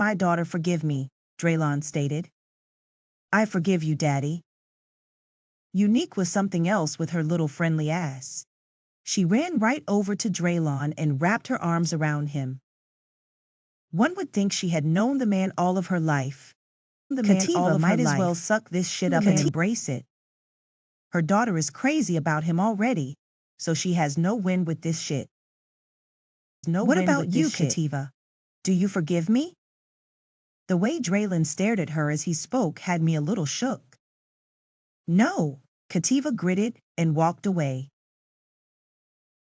my daughter forgive me, Draylon stated. I forgive you, Daddy. Unique was something else with her little friendly ass. She ran right over to Draylon and wrapped her arms around him. One would think she had known the man all of her life. Kativa might as well suck this shit up and embrace it. Her daughter is crazy about him already, so she has no win with this shit. What about you, Kativa? Do you forgive me? The way Draylon stared at her as he spoke had me a little shook. No, Kativa gritted and walked away.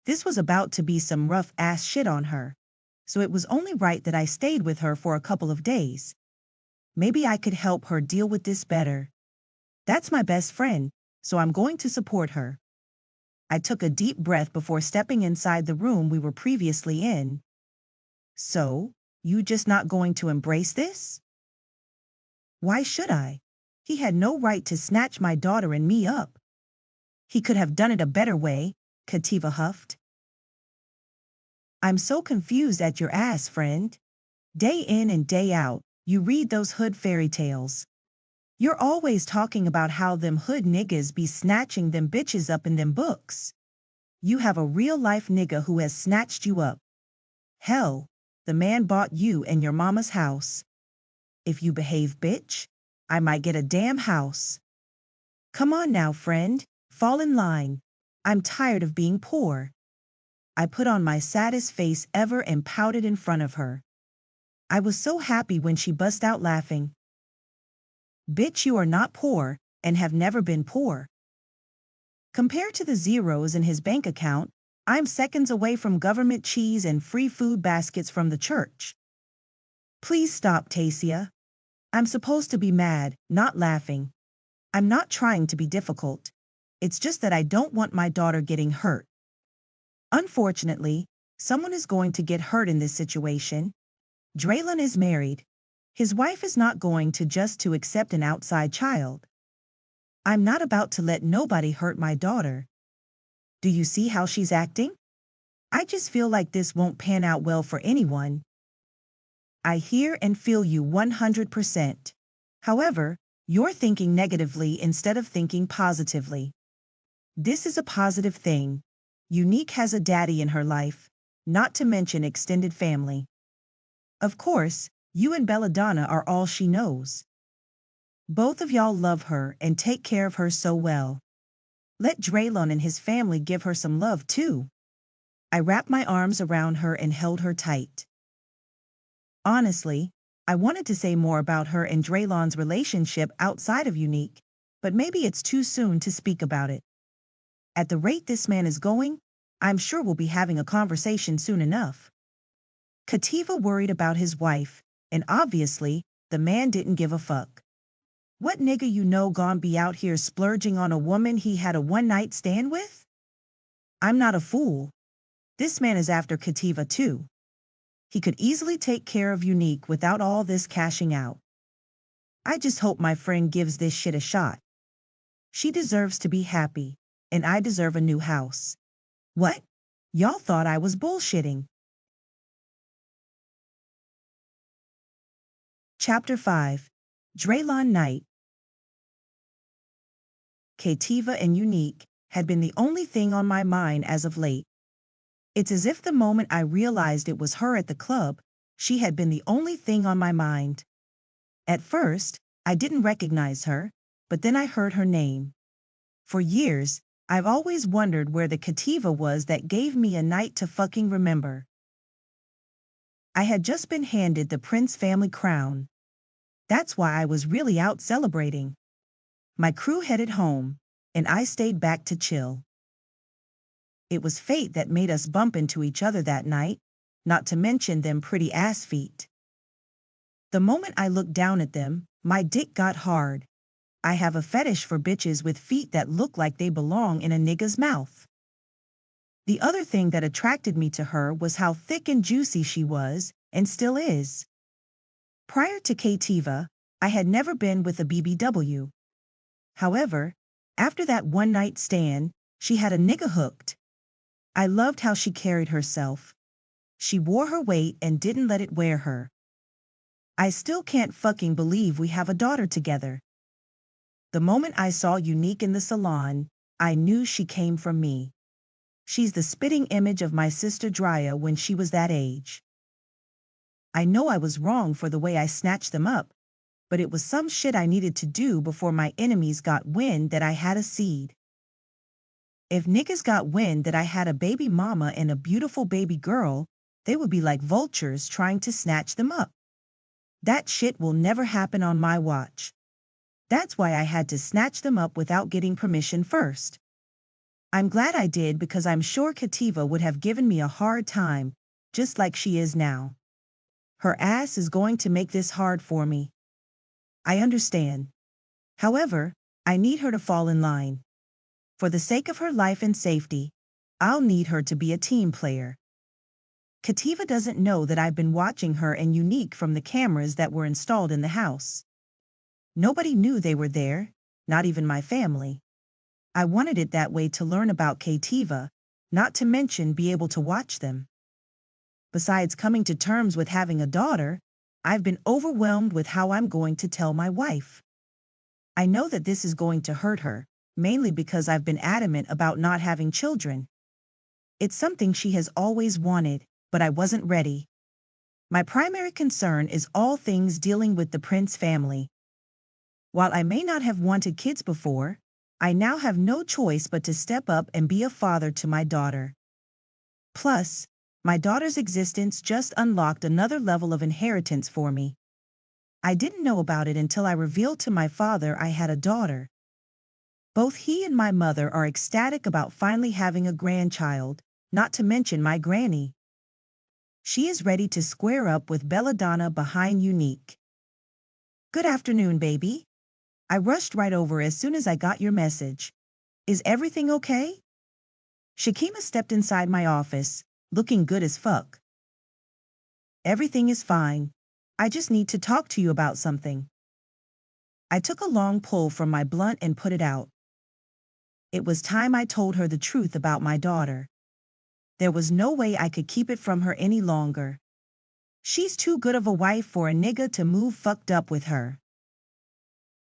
This was about to be some rough-ass shit on her, so it was only right that I stayed with her for a couple of days. Maybe I could help her deal with this better. That's my best friend, so I'm going to support her. I took a deep breath before stepping inside the room we were previously in. So, you just not going to embrace this? Why should I? He had no right to snatch my daughter and me up. He could have done it a better way, Kativa huffed. I'm so confused at your ass, friend. Day in and day out, you read those hood fairy tales. You're always talking about how them hood niggas be snatching them bitches up in them books. You have a real-life nigga who has snatched you up. Hell, the man bought you and your mama's house. If you behave, bitch, I might get a damn house. Come on now, friend, fall in line. I'm tired of being poor. I put on my saddest face ever and pouted in front of her. I was so happy when she bust out laughing. Bitch, you are not poor, and have never been poor. Compared to the zeros in his bank account, I'm seconds away from government cheese and free food baskets from the church. Please stop, Tasia. I'm supposed to be mad, not laughing. I'm not trying to be difficult. It's just that I don't want my daughter getting hurt. Unfortunately, someone is going to get hurt in this situation. Draylon is married. His wife is not going to just accept an outside child. I'm not about to let nobody hurt my daughter. Do you see how she's acting? I just feel like this won't pan out well for anyone. I hear and feel you 100%. However, you're thinking negatively instead of thinking positively. This is a positive thing. Unique has a daddy in her life, not to mention extended family. Of course, you and Belladonna are all she knows. Both of y'all love her and take care of her so well. Let Draylon and his family give her some love too. I wrapped my arms around her and held her tight. Honestly, I wanted to say more about her and Draylon's relationship outside of Unique, but maybe it's too soon to speak about it. At the rate this man is going, I'm sure we'll be having a conversation soon enough. Kativa worried about his wife, and obviously, the man didn't give a fuck. What nigga you know gon' be out here splurging on a woman he had a one-night stand with? I'm not a fool. This man is after Kativa too. He could easily take care of Unique without all this cashing out. I just hope my friend gives this shit a shot. She deserves to be happy, and I deserve a new house. What? Y'all thought I was bullshitting. Chapter 5. Draylon Night. Kativa and Unique had been the only thing on my mind as of late. It's as if the moment I realized it was her at the club, she had been the only thing on my mind. At first, I didn't recognize her, but then I heard her name. For years, I've always wondered where the Kativa was that gave me a night to fucking remember. I had just been handed the Prince family crown. That's why I was really out celebrating. My crew headed home, and I stayed back to chill. It was fate that made us bump into each other that night, not to mention them pretty ass feet. The moment I looked down at them, my dick got hard. I have a fetish for bitches with feet that look like they belong in a nigga's mouth. The other thing that attracted me to her was how thick and juicy she was, and still is. Prior to Kativa, I had never been with a BBW. However, after that one-night stand, she had a nigga hooked. I loved how she carried herself. She wore her weight and didn't let it wear her. I still can't fucking believe we have a daughter together. The moment I saw Unique in the salon, I knew she came from me. She's the spitting image of my sister Drea when she was that age. I know I was wrong for the way I snatched them up, but it was some shit I needed to do before my enemies got wind that I had a seed. If niggas got wind that I had a baby mama and a beautiful baby girl, they would be like vultures trying to snatch them up. That shit will never happen on my watch. That's why I had to snatch them up without getting permission first. I'm glad I did because I'm sure Kativa would have given me a hard time, just like she is now. Her ass is going to make this hard for me. I understand. However, I need her to fall in line. For the sake of her life and safety, I'll need her to be a team player. Kativa doesn't know that I've been watching her and Unique from the cameras that were installed in the house. Nobody knew they were there, not even my family. I wanted it that way to learn about Kativa, not to mention be able to watch them. Besides coming to terms with having a daughter, I've been overwhelmed with how I'm going to tell my wife. I know that this is going to hurt her, mainly because I've been adamant about not having children. It's something she has always wanted, but I wasn't ready. My primary concern is all things dealing with the Prince family. While I may not have wanted kids before, I now have no choice but to step up and be a father to my daughter. Plus, my daughter's existence just unlocked another level of inheritance for me. I didn't know about it until I revealed to my father I had a daughter. Both he and my mother are ecstatic about finally having a grandchild, not to mention my granny. She is ready to square up with Belladonna behind Unique. Good afternoon, baby. I rushed right over as soon as I got your message. Is everything okay? Shakima stepped inside my office, looking good as fuck. Everything is fine. I just need to talk to you about something. I took a long pull from my blunt and put it out. It was time I told her the truth about my daughter. There was no way I could keep it from her any longer. She's too good of a wife for a nigga to move fucked up with her.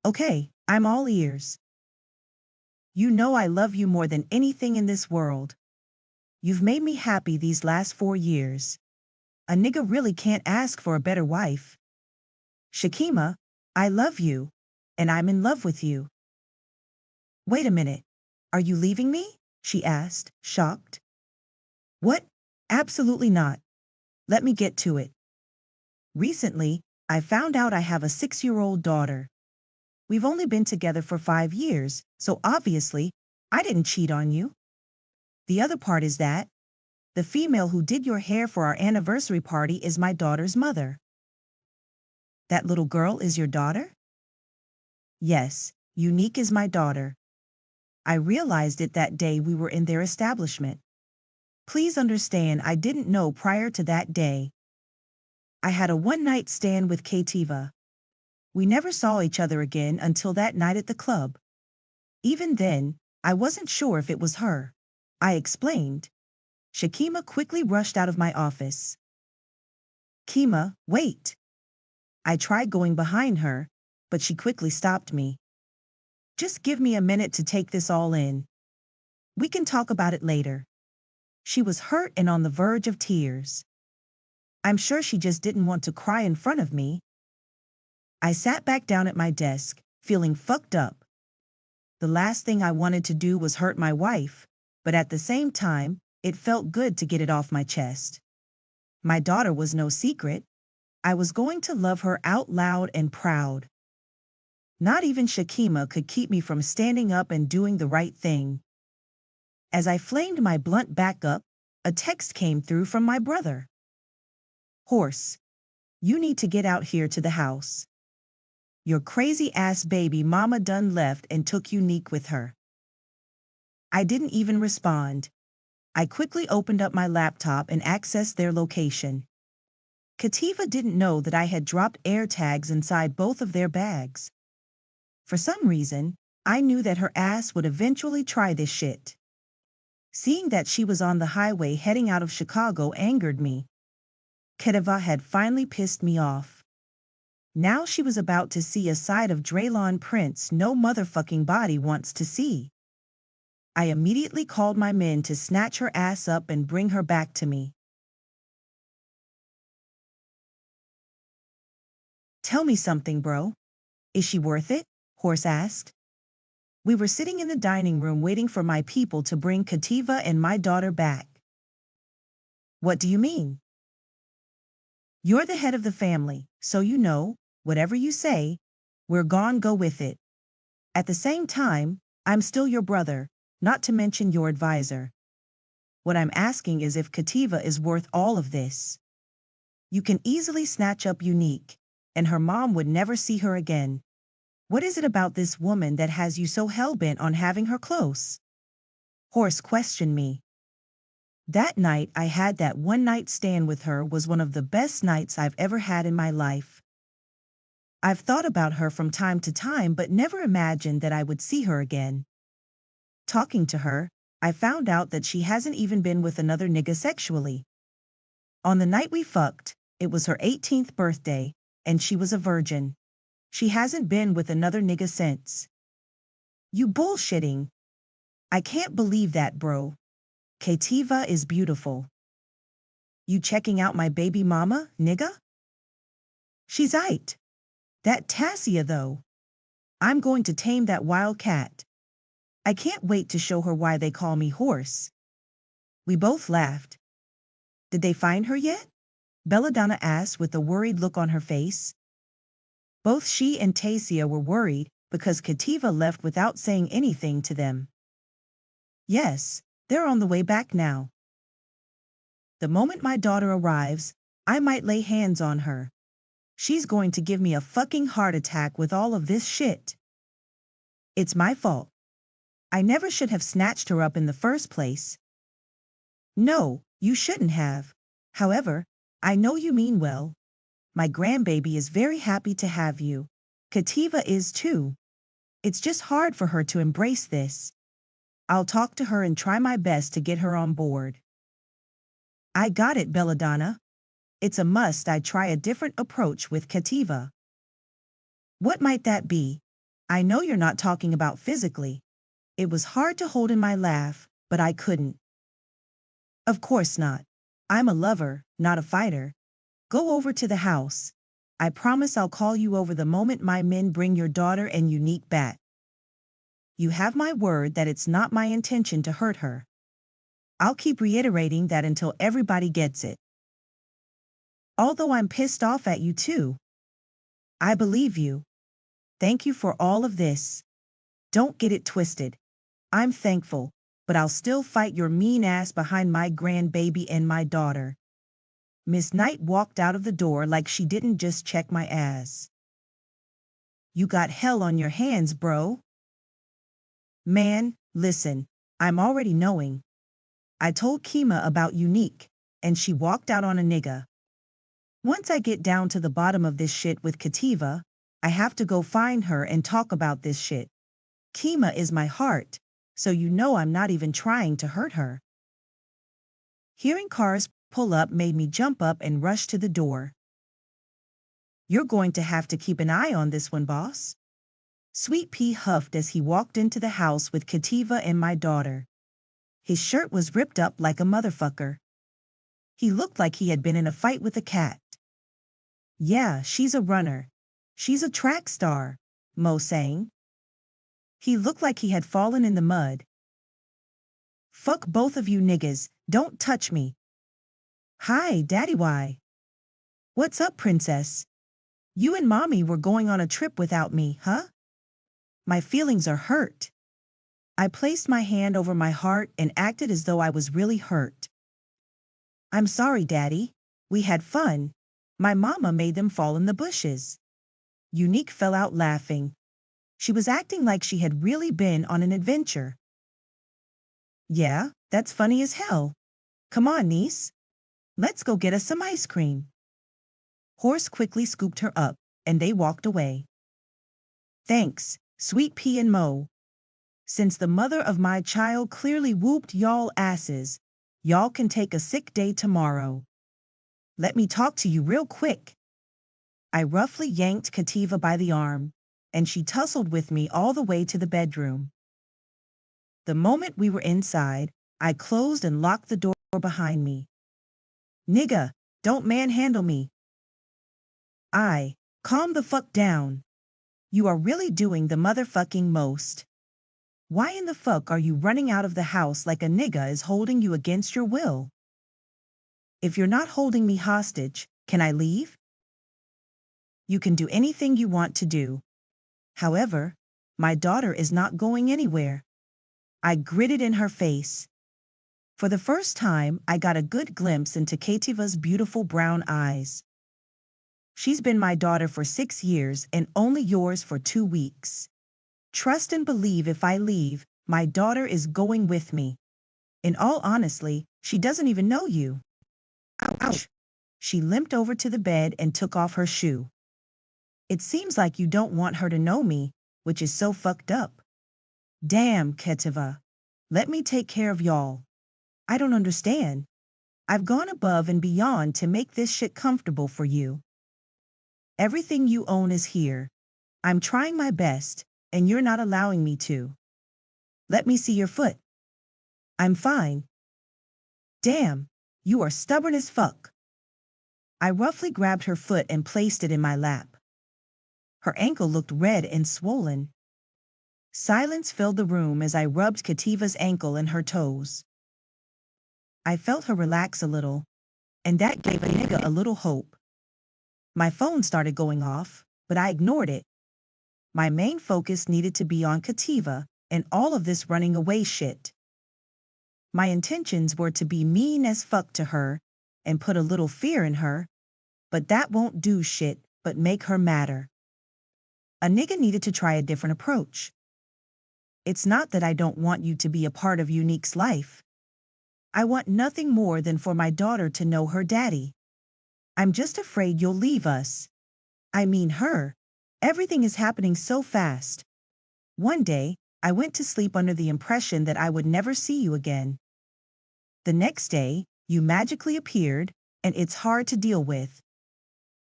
Okay, I'm all ears. You know I love you more than anything in this world. You've made me happy these last 4 years. A nigga really can't ask for a better wife. Shakima, I love you, and I'm in love with you. Wait a minute. Are you leaving me? She asked, shocked. What? Absolutely not. Let me get to it. Recently, I found out I have a 6-year-old daughter. We've only been together for 5 years, so obviously, I didn't cheat on you. The other part is that the female who did your hair for our anniversary party is my daughter's mother. That little girl is your daughter? Yes, Unique is my daughter. I realized it that day we were in their establishment. Please understand I didn't know prior to that day. I had a one-night stand with Kativa. We never saw each other again until that night at the club. Even then, I wasn't sure if it was her. I explained. Shakima quickly rushed out of my office. Kima, wait. I tried going behind her, but she quickly stopped me. Just give me a minute to take this all in. We can talk about it later. She was hurt and on the verge of tears. I'm sure she just didn't want to cry in front of me. I sat back down at my desk, feeling fucked up. The last thing I wanted to do was hurt my wife, but at the same time, it felt good to get it off my chest. My daughter was no secret. I was going to love her out loud and proud. Not even Shakima could keep me from standing up and doing the right thing. As I flamed my blunt back up, a text came through from my brother. Horse, you need to get out here to the house. Your crazy-ass baby mama done left and took Unique with her. I didn't even respond. I quickly opened up my laptop and accessed their location. Kativa didn't know that I had dropped AirTags inside both of their bags. For some reason, I knew that her ass would eventually try this shit. Seeing that she was on the highway heading out of Chicago angered me. Kativa had finally pissed me off. Now she was about to see a side of Draylon Prince no motherfucking body wants to see. I immediately called my men to snatch her ass up and bring her back to me. Tell me something, bro. Is she worth it? Horse asked. We were sitting in the dining room waiting for my people to bring Kativa and my daughter back. What do you mean? You're the head of the family, so you know, whatever you say, we're gon' go with it. At the same time, I'm still your brother, not to mention your advisor. What I'm asking is if Kativa is worth all of this. You can easily snatch up Unique, and her mom would never see her again. What is it about this woman that has you so hell-bent on having her close? Horse questioned me. That night I had that one-night stand with her was one of the best nights I've ever had in my life. I've thought about her from time to time but never imagined that I would see her again. Talking to her, I found out that she hasn't even been with another nigga sexually. On the night we fucked, it was her 18th birthday, and she was a virgin. She hasn't been with another nigga since. You bullshitting. I can't believe that, bro. Kativa is beautiful. You checking out my baby mama, nigga? She's aight. That Tassia though. I'm going to tame that wild cat. I can't wait to show her why they call me Horse. We both laughed. Did they find her yet? Belladonna asked with a worried look on her face. Both she and Tassia were worried because Kativa left without saying anything to them. Yes, they're on the way back now. The moment my daughter arrives, I might lay hands on her. She's going to give me a fucking heart attack with all of this shit. It's my fault. I never should have snatched her up in the first place. No, you shouldn't have. However, I know you mean well. My grandbaby is very happy to have you. Kativa is too. It's just hard for her to embrace this. I'll talk to her and try my best to get her on board. I got it, Belladonna. It's a must I try a different approach with Kativa. What might that be? I know you're not talking about physically. It was hard to hold in my laugh, but I couldn't. Of course not. I'm a lover, not a fighter. Go over to the house. I promise I'll call you over the moment my men bring your daughter and Unique back. You have my word that it's not my intention to hurt her. I'll keep reiterating that until everybody gets it. Although I'm pissed off at you too. I believe you. Thank you for all of this. Don't get it twisted. I'm thankful, but I'll still fight your mean ass behind my grandbaby and my daughter. Miss Knight walked out of the door like she didn't just check my ass. You got hell on your hands, bro. Man, listen, I'm already knowing. I told Kima about Unique, and she walked out on a nigga. Once I get down to the bottom of this shit with Kativa, I have to go find her and talk about this shit. Kima is my heart, so you know I'm not even trying to hurt her. Hearing cars pull up made me jump up and rush to the door. You're going to have to keep an eye on this one, boss. Sweet Pea huffed as he walked into the house with Kativa and my daughter. His shirt was ripped up like a motherfucker. He looked like he had been in a fight with a cat. Yeah, she's a runner. She's a track star, Mo sang. He looked like he had fallen in the mud. Fuck both of you niggas, don't touch me. Hi, Daddy Why? What's up, princess? You and Mommy were going on a trip without me, huh? My feelings are hurt. I placed my hand over my heart and acted as though I was really hurt. I'm sorry, Daddy. We had fun. My mama made them fall in the bushes. Unique fell out laughing. She was acting like she had really been on an adventure. Yeah, that's funny as hell. Come on, niece. Let's go get us some ice cream. Horse quickly scooped her up, and they walked away. Thanks, Sweet Pea and Mo. Since the mother of my child clearly whooped y'all asses, y'all can take a sick day tomorrow. Let me talk to you real quick. I roughly yanked Kativa by the arm, and she tussled with me all the way to the bedroom. The moment we were inside, I closed and locked the door behind me. Nigga, don't manhandle me. Calm the fuck down. You are really doing the motherfucking most. Why in the fuck are you running out of the house like a nigga is holding you against your will? If you're not holding me hostage, can I leave? You can do anything you want to do. However, my daughter is not going anywhere. I gritted in her face. For the first time, I got a good glimpse into Kativa's beautiful brown eyes. She's been my daughter for 6 years and only yours for 2 weeks. Trust and believe if I leave, my daughter is going with me. In all honesty, she doesn't even know you. Ouch. She limped over to the bed and took off her shoe. It seems like you don't want her to know me, which is so fucked up. Damn, Kativa. Let me take care of y'all. I don't understand. I've gone above and beyond to make this shit comfortable for you. Everything you own is here. I'm trying my best, and you're not allowing me to. Let me see your foot. I'm fine. Damn, you are stubborn as fuck. I roughly grabbed her foot and placed it in my lap. Her ankle looked red and swollen. Silence filled the room as I rubbed Kativa's ankle and her toes. I felt her relax a little, and that gave a nigga a little hope. My phone started going off, but I ignored it. My main focus needed to be on Kativa and all of this running away shit. My intentions were to be mean as fuck to her and put a little fear in her, but that won't do shit but make her madder. A nigga needed to try a different approach. It's not that I don't want you to be a part of Unique's life. I want nothing more than for my daughter to know her daddy. I'm just afraid you'll leave us. I mean her. Everything is happening so fast. One day, I went to sleep under the impression that I would never see you again. The next day, you magically appeared, and it's hard to deal with.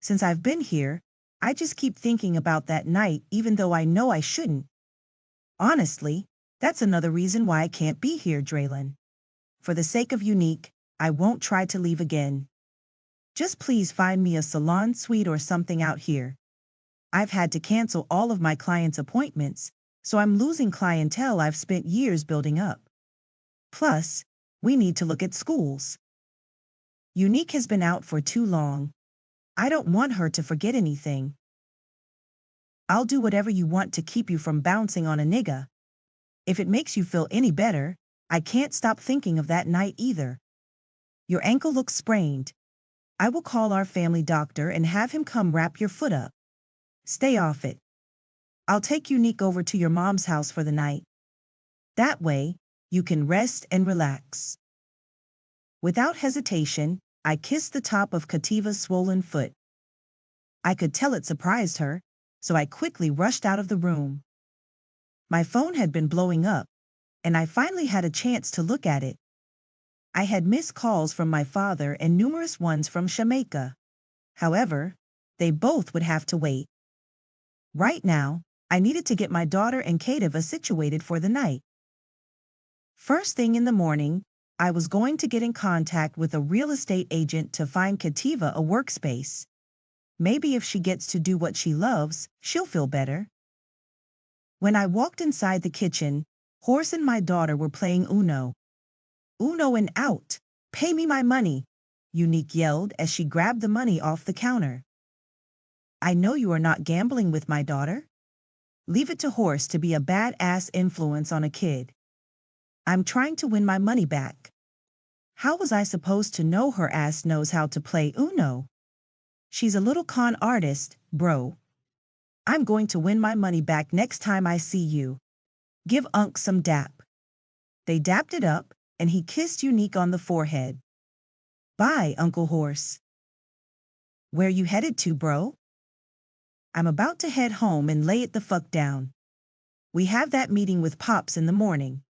Since I've been here, I just keep thinking about that night even though I know I shouldn't. Honestly, that's another reason why I can't be here, Draylon. For the sake of Unique, I won't try to leave again. Just please find me a salon suite or something out here. I've had to cancel all of my clients' appointments, so I'm losing clientele I've spent years building up. Plus, we need to look at schools. Unique has been out for too long. I don't want her to forget anything. I'll do whatever you want to keep you from bouncing on a nigga. If it makes you feel any better, I can't stop thinking of that night either. Your ankle looks sprained. I will call our family doctor and have him come wrap your foot up. Stay off it. I'll take Unique over to your mom's house for the night. That way, you can rest and relax. Without hesitation, I kissed the top of Kativa's swollen foot. I could tell it surprised her, so I quickly rushed out of the room. My phone had been blowing up, and I finally had a chance to look at it. I had missed calls from my father and numerous ones from Jamaica. However, they both would have to wait. Right now, I needed to get my daughter and Kativa situated for the night. First thing in the morning, I was going to get in contact with a real estate agent to find Kativa a workspace. Maybe if she gets to do what she loves, she'll feel better. When I walked inside the kitchen, Horse and my daughter were playing Uno. Uno and out! Pay me my money! Unique yelled as she grabbed the money off the counter. I know you are not gambling with my daughter. Leave it to Horse to be a badass influence on a kid. I'm trying to win my money back. How was I supposed to know her ass knows how to play Uno? She's a little con artist, bro. I'm going to win my money back next time I see you. Give Unc some dap. They dapped it up, and he kissed Unique on the forehead. Bye, Uncle Horse. Where you headed to, bro? I'm about to head home and lay it the fuck down. We have that meeting with Pops in the morning.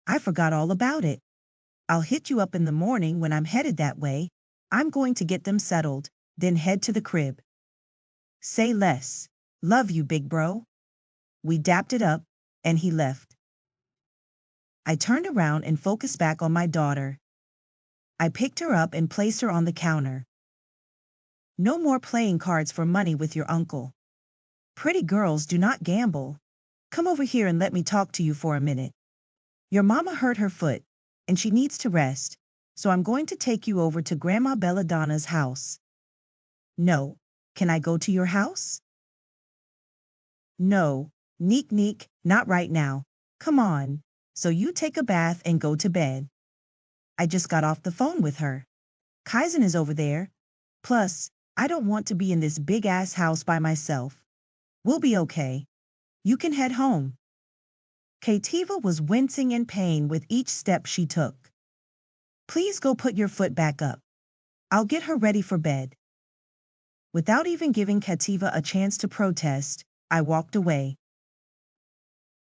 I forgot all about it. I'll hit you up in the morning when I'm headed that way. I'm going to get them settled, then head to the crib. Say less. Love you, big bro. We dapped it up, and he left. I turned around and focused back on my daughter. I picked her up and placed her on the counter. No more playing cards for money with your uncle. Pretty girls do not gamble. Come over here and let me talk to you for a minute. Your mama hurt her foot, and she needs to rest, so I'm going to take you over to Grandma Belladonna's house. No. Can I go to your house? No. Neek neek, not right now. Come on. So you take a bath and go to bed. I just got off the phone with her. Kaizen is over there. Plus, I don't want to be in this big-ass house by myself. We'll be okay. You can head home. Kativa was wincing in pain with each step she took. Please go put your foot back up. I'll get her ready for bed. Without even giving Kativa a chance to protest, I walked away.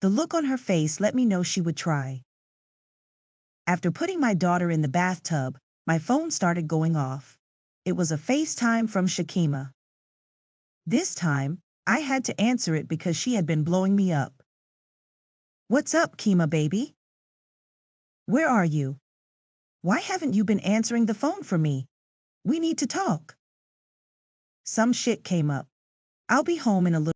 The look on her face let me know she would try. After putting my daughter in the bathtub, my phone started going off. It was a FaceTime from Shakima. This time, I had to answer it because she had been blowing me up. What's up, Kima baby? Where are you? Why haven't you been answering the phone for me? We need to talk. Some shit came up. I'll be home in a little